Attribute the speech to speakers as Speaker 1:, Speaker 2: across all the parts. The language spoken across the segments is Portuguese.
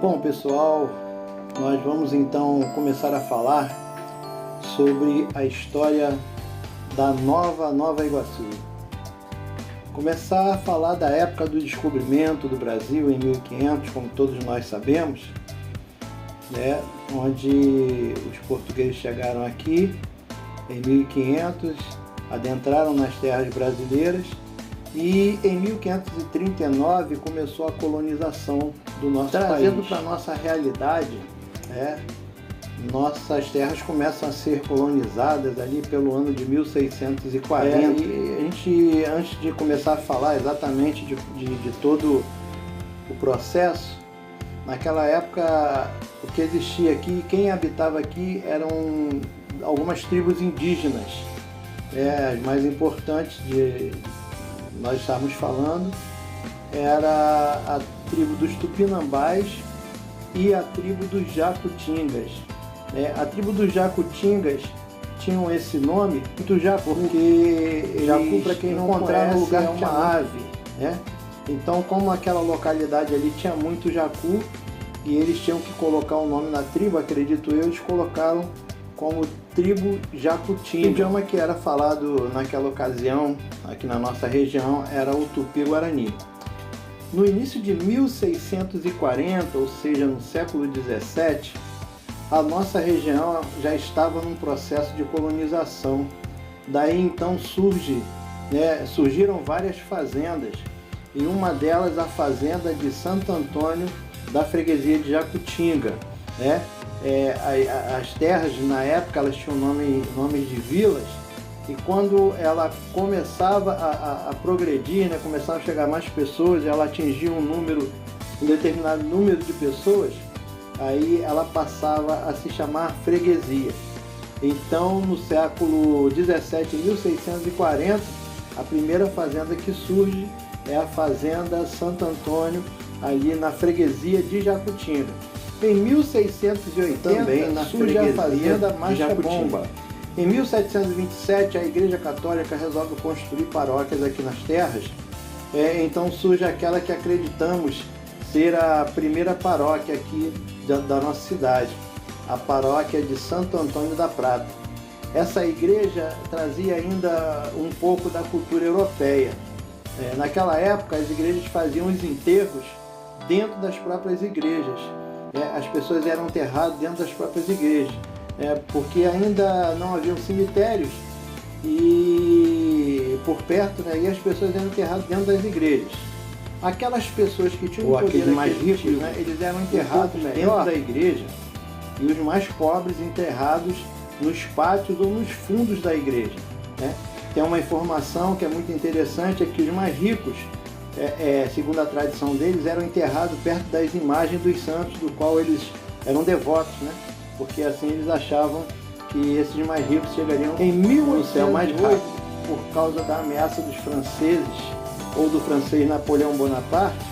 Speaker 1: Bom, pessoal, nós vamos então começar a falar sobre a história da Nova Iguaçu. Começar a falar da época do descobrimento do Brasil em 1500, como todos nós sabemos, né, onde os portugueses chegaram aqui em 1500, adentraram nas terras brasileiras e em 1539 começou a colonização do nosso país. Trazendo para a nossa realidade, nossas terras começam a ser colonizadas ali pelo ano de 1640. E a gente, antes de começar a falar exatamente de todo o processo, naquela época o que existia aqui, quem habitava aqui eram algumas tribos indígenas. As mais importantes de nós estávamos falando era a tribo dos Tupinambás e a tribo dos Jacutingas. A tribo dos Jacutingas tinham esse nome, muito jacu, porque jacu, para quem não encontrar no lugar, é uma ave, né? Então, como aquela localidade ali tinha muito jacu e eles tinham que colocar o nome na tribo, acredito eu, eles colocaram como tribo Jacutinga. O idioma que era falado naquela ocasião, aqui na nossa região, era o Tupi-Guarani. No início de 1640, ou seja, no século XVII, a nossa região já estava num processo de colonização. Daí então surgiram várias fazendas, e uma delas a fazenda de Santo Antônio da freguesia de Jacutinga, né? As terras na época elas tinham nomes de vilas, e quando ela começava a progredir, né, começavam a chegar mais pessoas, ela atingia um determinado número de pessoas, aí ela passava a se chamar freguesia. Então, no século XVII, 1640, a primeira fazenda que surge é a fazenda Santo Antônio, ali na freguesia de Jacutinga. Em 1680 também surge a fazenda Machebomba. Em 1727 a Igreja Católica resolve construir paróquias aqui nas terras. Então surge aquela que acreditamos ser a primeira paróquia aqui da nossa cidade, a paróquia de Santo Antônio da Prata. Essa igreja trazia ainda um pouco da cultura europeia. Naquela época as igrejas faziam os enterros dentro das próprias igrejas. As pessoas eram enterradas dentro das próprias igrejas, porque ainda não haviam cemitérios e por perto, e as pessoas eram enterradas dentro das igrejas. Aquelas pessoas que tinham um poder mais ricos, eles eram enterrados dentro da igreja, e os mais pobres enterrados nos pátios ou nos fundos da igreja. Tem uma informação que é muito interessante, é que os mais ricos, segundo a tradição deles, eram enterrados perto das imagens dos santos, do qual eles eram devotos, porque assim eles achavam que esses mais ricos chegariam em 1808 mais rápido, por causa da ameaça dos franceses, ou do francês Napoleão Bonaparte,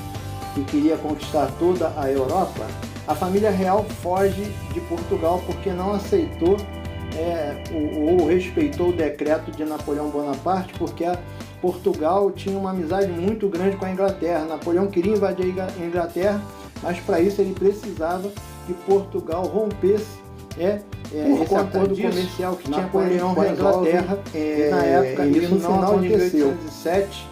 Speaker 1: que queria conquistar toda a Europa. A família real foge de Portugal porque não aceitou ou respeitou o decreto de Napoleão Bonaparte, porque Portugal tinha uma amizade muito grande com a Inglaterra. Napoleão queria invadir a Inglaterra, mas para isso ele precisava que Portugal rompesse esse acordo comercial que tinha com a Inglaterra. E na época, isso não aconteceu. Em 1807,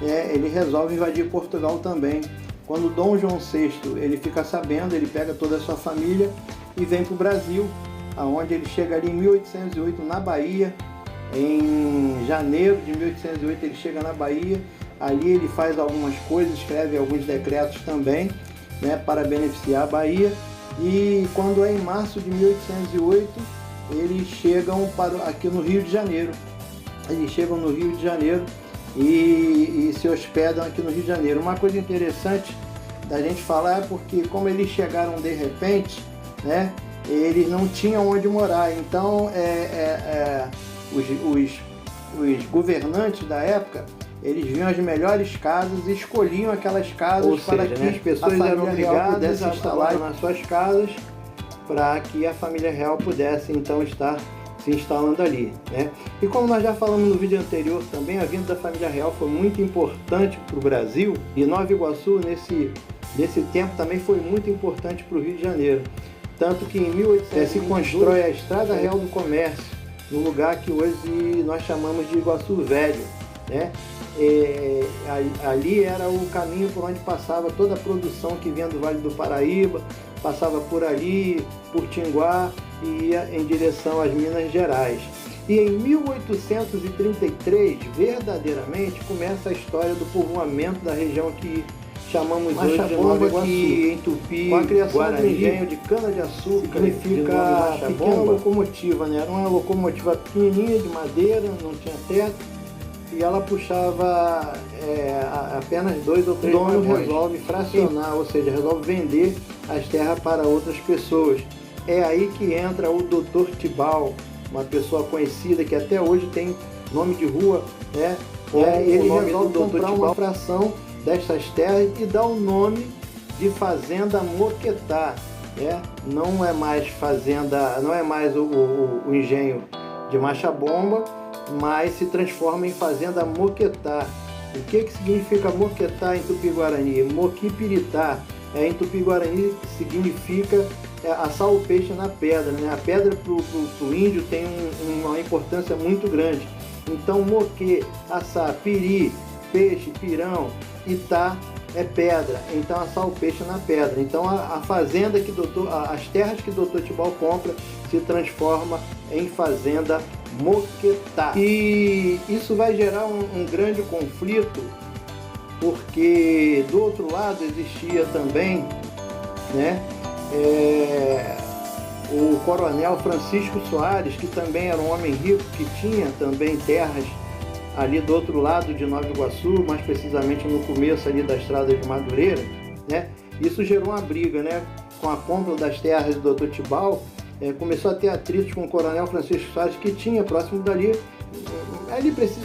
Speaker 1: ele resolve invadir Portugal também. Quando Dom João VI ele fica sabendo, ele pega toda a sua família e vem para o Brasil, aonde ele chegaria em 1808 na Bahia. Em janeiro de 1808 ele chega na Bahia, ali ele faz algumas coisas, escreve alguns decretos também, para beneficiar a Bahia, e quando é em março de 1808 eles chegam aqui no Rio de Janeiro. Eles chegam no Rio de Janeiro e se hospedam aqui no Rio de Janeiro. Uma coisa interessante da gente falar é porque, como eles chegaram de repente, eles não tinham onde morar, então os governantes da época, eles viam as melhores casas e escolhiam aquelas casas para que as pessoas eram obrigadas a se instalar nas suas casas, para que a família real pudesse então estar se instalando ali, né? E como nós já falamos no vídeo anterior também, a vinda da família real foi muito importante para o Brasil, e Nova Iguaçu nesse tempo também foi muito importante para o Rio de Janeiro. Tanto que em 1822 se constrói a Estrada Real do Comércio, no lugar que hoje nós chamamos de Iguaçu Velho, né? Ali era o caminho por onde passava toda a produção que vinha do Vale do Paraíba, passava por ali, por Tinguá, e ia em direção às Minas Gerais. E em 1833, verdadeiramente, começa a história do povoamento da região que chamamos hoje de Nova Iguaçu, que em Tupi, com a criação do engenho de cana-de-açúcar, significa pequena locomotiva, né? Era uma locomotiva pequenininha de madeira, não tinha teto, e ela puxava apenas 2 ou 3 vagões. O dono resolve fracionar, ou seja, resolve vender as terras para outras pessoas. É aí que entra o Dr. Tibau, uma pessoa conhecida que até hoje tem nome de rua, né? Ele resolve comprar uma fração destas terras e dá o nome de Fazenda Moquetá. Não é mais fazenda, não é mais o engenho de Marcha Bomba, mas se transforma em Fazenda Moquetá. O que significa Moquetá em Tupi-Guarani? Moquipiritá, em Tupi-Guarani significa assar o peixe na pedra, né? A pedra para o índio tem uma importância muito grande. Então, moque, assar, piri, peixe, pirão, itá é pedra. Então, assar o peixe na pedra. Então, a fazenda as terras que o Dr. Tibau compra se transforma em Fazenda Moquetá. E isso vai gerar um grande conflito, porque do outro lado existia também, né, o coronel Francisco Soares, que também era um homem rico, que tinha também terras ali do outro lado de Nova Iguaçu, mais precisamente no começo ali da estrada de Madureira, né? Isso gerou uma briga, né? Com a compra das terras do Dr. Tibau, começou a ter atritos com o coronel Francisco Soares, que tinha próximo dali,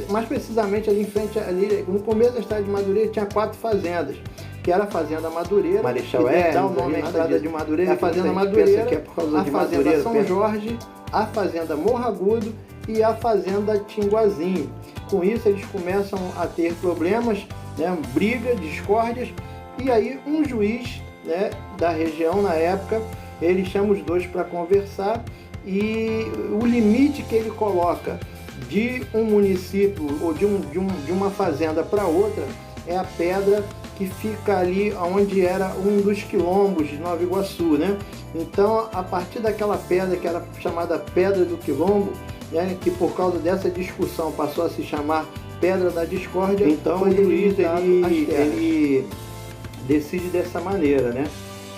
Speaker 1: mais precisamente ali em frente, ali no começo da estrada de Madureira, tinha 4 fazendas, que era a Fazenda Madureira, Marechal Hermes, dá o nome à estrada de Madureira, a Fazenda Madureira, que é por causa a Fazenda São Jorge, a Fazenda Morragudo e a Fazenda Tinguazinho. Com isso eles começam a ter problemas, né, briga, discórdias, e aí um juiz, né, da região na época, ele chama os dois para conversar, e o limite que ele coloca de um município ou de uma fazenda para outra é a pedra que fica ali onde era um dos quilombos de Nova Iguaçu, né? Então, a partir daquela pedra que era chamada Pedra do Quilombo, né, que por causa dessa discussão passou a se chamar Pedra da Discórdia, então o juiz ele decide dessa maneira, né?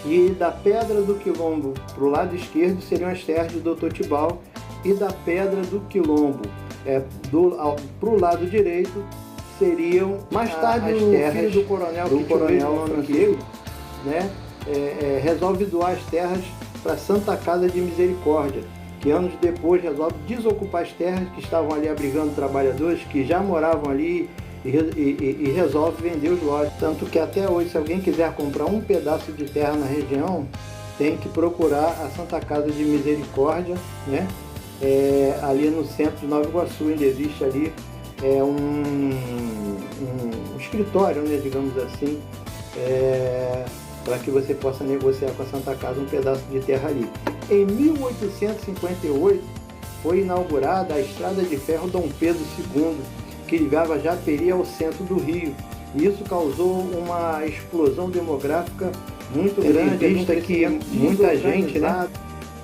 Speaker 1: Que da Pedra do Quilombo para o lado esquerdo seriam as terras do Dr. Tibau, e da Pedra do Quilombo para o lado direito seriam mais tarde as terras do coronel Francisco, né? Resolve doar as terras para Santa Casa de Misericórdia, que anos depois resolve desocupar as terras que estavam ali abrigando trabalhadores que já moravam ali, e resolve vender os lotes. Tanto que até hoje, se alguém quiser comprar um pedaço de terra na região, tem que procurar a Santa Casa de Misericórdia, né? Ali no centro de Nova Iguaçu ainda existe ali um escritório, né, digamos assim, para que você possa negociar com a Santa Casa um pedaço de terra ali. Em 1858 foi inaugurada a Estrada de Ferro Dom Pedro II, que ligava Japeri ao centro do Rio. E isso causou uma explosão demográfica muito grande, vista que muita gente, né,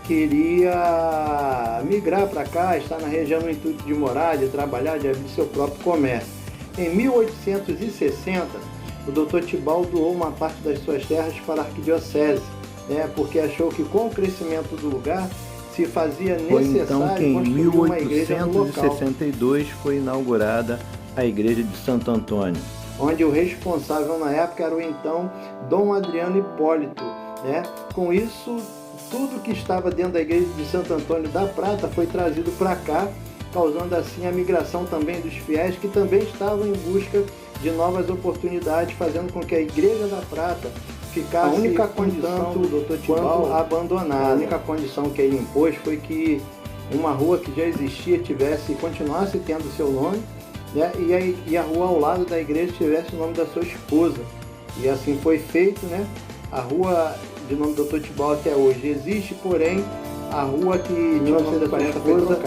Speaker 1: queria migrar para cá, estar na região no intuito de morar, de trabalhar, de abrir seu próprio comércio. Em 1860, o Dr. Tibau doou uma parte das suas terras para a arquidiocese, né, porque achou que com o crescimento do lugar se fazia necessário construir uma igreja no local. Em 1862 foi inaugurada a igreja de Santo Antônio, onde o responsável na época era o então Dom Adriano Hipólito, né? Com isso, tudo que estava dentro da igreja de Santo Antônio da Prata foi trazido para cá, causando assim a migração também dos fiéis, que também estavam em busca de novas oportunidades, fazendo com que a igreja da Prata ficasse, a única condição do Dr. Tibau, abandonada. A única condição que ele impôs foi que uma rua que já existia continuasse tendo seu nome, né? E a rua ao lado da igreja tivesse o nome da sua esposa. E assim foi feito, né? A rua de nome do Dr. Tibal até hoje existe, porém a rua que tinha o nome da sua esposa,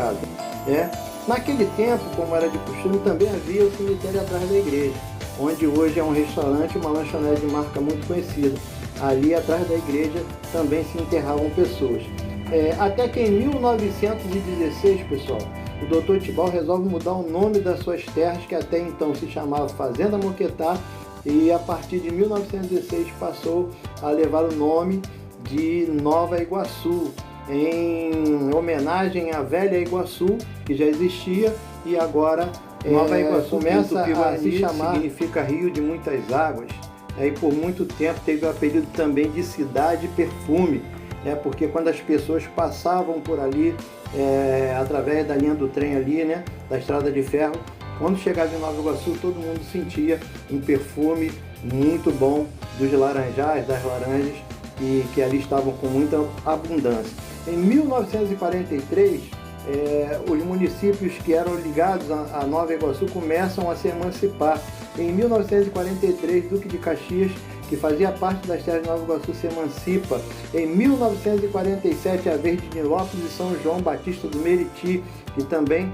Speaker 1: né? Naquele tempo, como era de costume, também havia o cemitério atrás da igreja, onde hoje é um restaurante e uma lanchonete de marca muito conhecida. Ali atrás da igreja também se enterravam pessoas. Até que em 1916, pessoal, o Dr. Tibal resolve mudar o nome das suas terras, que até então se chamava Fazenda Moquetá, e a partir de 1916 passou a levar o nome de Nova Iguaçu, em homenagem à velha Iguaçu, que já existia, e agora Nova Iguaçu começa a se chamar, significa Rio de Muitas Águas, e por muito tempo teve o apelido também de Cidade Perfume, porque quando as pessoas passavam por ali, através da linha do trem ali, né, da estrada de ferro, quando chegava em Nova Iguaçu, todo mundo sentia um perfume muito bom dos laranjais, das laranjas, e que ali estavam com muita abundância. Em 1943, os municípios que eram ligados a Nova Iguaçu começam a se emancipar. Em 1943, Duque de Caxias, que fazia parte das terras de Nova Iguaçu, se emancipa. Em 1947, a Verde de Nilópolis e São João Batista do Meriti, que também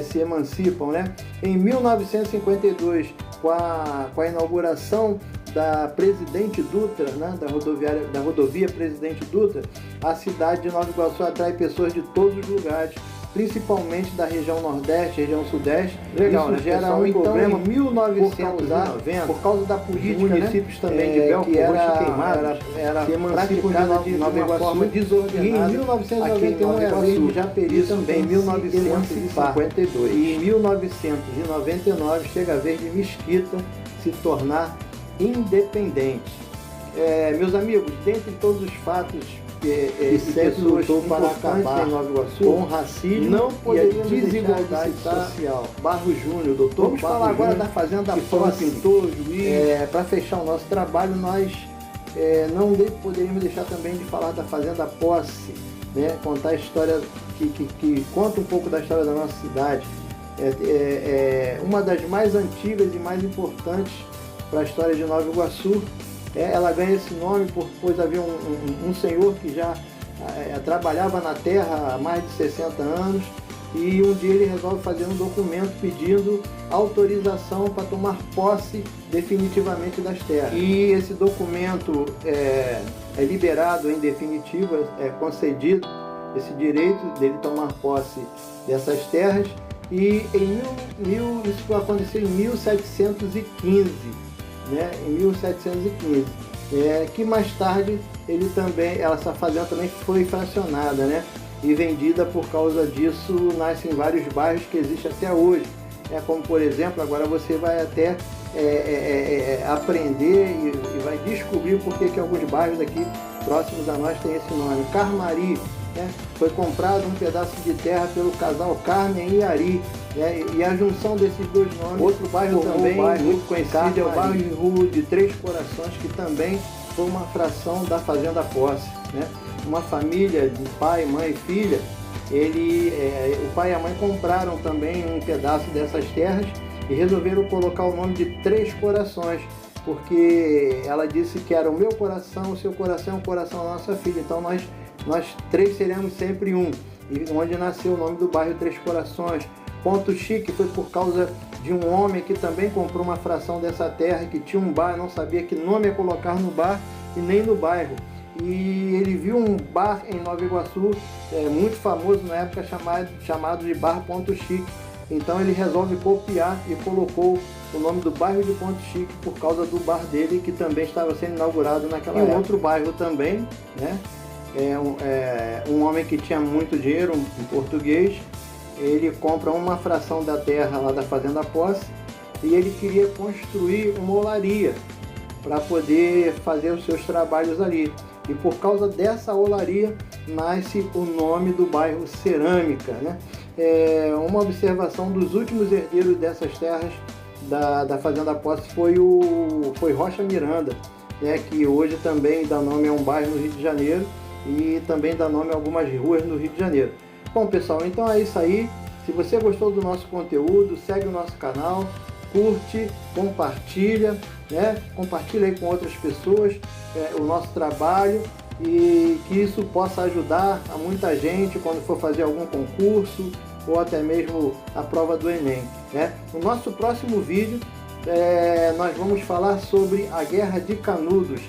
Speaker 1: se emancipam, né? Em 1952, com a inauguração da Presidente Dutra, né, da rodovia Presidente Dutra, a cidade de Nova Iguaçu atrai pessoas de todos os lugares, principalmente da região Nordeste, região Sudeste. Legal, isso gera um problema em 1990 por causa da política, municípios, né, também de Belco, era praticada de uma forma desordenada. E em 1991 era já período também, em 1952. E em 1999 chega a vez de Mesquita se tornar independente. Meus amigos, dentre todos os fatos que sempre lutou para acabar em Nova Iguaçu, com o racismo, não poderia desigualdade social. Barro Júnior, doutor. Vamos falar agora da Fazenda Posse, pintor, juiz. Para fechar o nosso trabalho, nós não poderíamos deixar também de falar da Fazenda Posse, né? Contar a história que conta um pouco da história da nossa cidade. Uma das mais antigas e mais importantes para a história de Nova Iguaçu. Ela ganha esse nome pois havia um senhor que já trabalhava na terra há mais de 60 anos, e um dia ele resolve fazer um documento pedindo autorização para tomar posse definitivamente das terras. E esse documento é liberado em definitivo, é concedido esse direito dele tomar posse dessas terras, e isso aconteceu em 1715. Né, em 1715, que mais tarde essa fazenda também foi fracionada, né, e vendida. Por causa disso nascem vários bairros que existem até hoje, como por exemplo, agora você vai até aprender e vai descobrir por que alguns bairros aqui próximos a nós têm esse nome. Carmari, foi comprado um pedaço de terra pelo casal Carmen e Ari, e a junção desses dois nomes. Outro bairro também muito conhecido é o bairro de Rua de Três Corações, que também foi uma fração da Fazenda Posse, né? Uma família de pai, mãe e filha, o pai e a mãe compraram também um pedaço dessas terras e resolveram colocar o nome de Três Corações, porque ela disse que era o meu coração, o seu coração é o coração da nossa filha, então nós três seremos sempre um, e onde nasceu o nome do bairro Três Corações. Ponto Chique foi por causa de um homem que também comprou uma fração dessa terra, que tinha um bar, não sabia que nome ia colocar no bar e nem no bairro. E ele viu um bar em Nova Iguaçu, muito famoso na época, chamado de Bar Ponto Chique. Então ele resolve copiar e colocou o nome do bairro de Ponto Chique por causa do bar dele, que também estava sendo inaugurado naquela época. E um outro bairro também, né? Um homem que tinha muito dinheiro, um português, ele compra uma fração da terra lá da Fazenda Posse e ele queria construir uma olaria para poder fazer os seus trabalhos ali. E por causa dessa olaria nasce o nome do bairro Cerâmica, né? Uma observação dos últimos herdeiros dessas terras da Fazenda Posse foi Rocha Miranda, né? Que hoje também dá nome a um bairro no Rio de Janeiro e também dá nome a algumas ruas no Rio de Janeiro. Bom, pessoal, então é isso aí. Se você gostou do nosso conteúdo, segue o nosso canal, curte, compartilha, né? Compartilha aí com outras pessoas o nosso trabalho, e que isso possa ajudar a muita gente quando for fazer algum concurso ou até mesmo a prova do Enem, né? No nosso próximo vídeo nós vamos falar sobre a Guerra de Canudos.